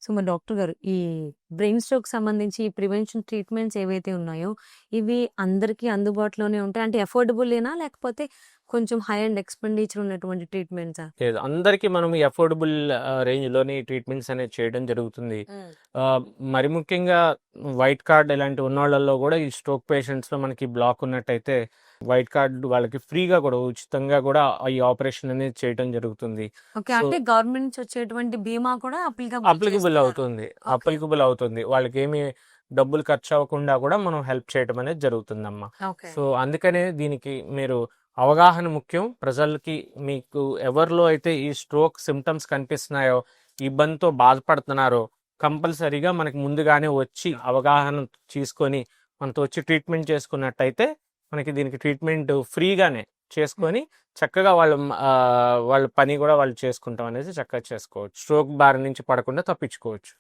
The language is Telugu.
సో, మరి డాక్టర్ గారు ఈ బ్రెయిన్ స్ట్రోక్‌కి సంబంధించి ఈ ప్రివెన్షన్ ట్రీట్మెంట్స్ ఏవైతే ఉన్నాయో, ఇవి అందరికీ అందుబాటులోనే ఉంటాయి. అంటే అఫోర్డబులేనా? లేకపోతే కొంచెం హై అండ్ ఎక్స్‌పెండిచర్ ఉన్నటువంటి ట్రీట్మెంట్సా? లేదు, అందరికీ మనం ఈ అఫోర్డబుల్ రేంజ్‌లోని ట్రీట్మెంట్స్ అనేది చేయడం జరుగుతుంది. హ్మ్. ఆహ్, మరి ముఖ్యంగా వైట్ కార్డ్ ఇలాంటి ఉన్నోళ్ళలో కూడా ఈ స్ట్రోక్ పేషెంట్స్‌లో మనకి బ్లాక్ ఉన్నట్టయితే వైట్ కార్డ్ వాళ్ళకి ఫ్రీగా కూడా ఉచితంగా కూడా ఈ ఆపరేషన్ అనేది చేయడం జరుగుతుంది. ఓకే. సో అంటే గవర్నమెంట్ నుంచి వచ్చేటువంటి బీమా కూడా అప్లికబుల్ అప్లికబుల్ చేస్తున్నారు. అవుతుంది. ఓకే. అప్లికబుల్ అవుతుంది. వాళ్ళకేమి డబ్బులు ఖర్చు అవ్వకుండా కూడా మనం హెల్ప్ చేయడం అనేది జరుగుతుందమ్మా. ఓకే. సో, అందుకనే దీనికి మీరు అవగాహన ముఖ్యం. ప్రజలకి మీకు ఎవరిలో అయితే ఈ స్ట్రోక్ సింప్టమ్స్ కనిపిస్తున్నాయో, ఈ ఇబ్బందితో బాధపడుతున్నారో కంపల్సరీగా మనకి ముందుగానే వచ్చి అవగాహన తీసుకొని మనతో వచ్చి ట్రీట్మెంట్ చేసుకున్నట్టయితే మనకి దీనికి ట్రీట్మెంట్ ఫ్రీగానే చేసుకొని చక్కగా వాళ్ళ పని కూడా వాళ్ళు చేసుకుంటాం అనేసి చక్కగా చేసుకోవచ్చు. స్ట్రోక్ బారి నుంచి పడకుండా తప్పించుకోవచ్చు.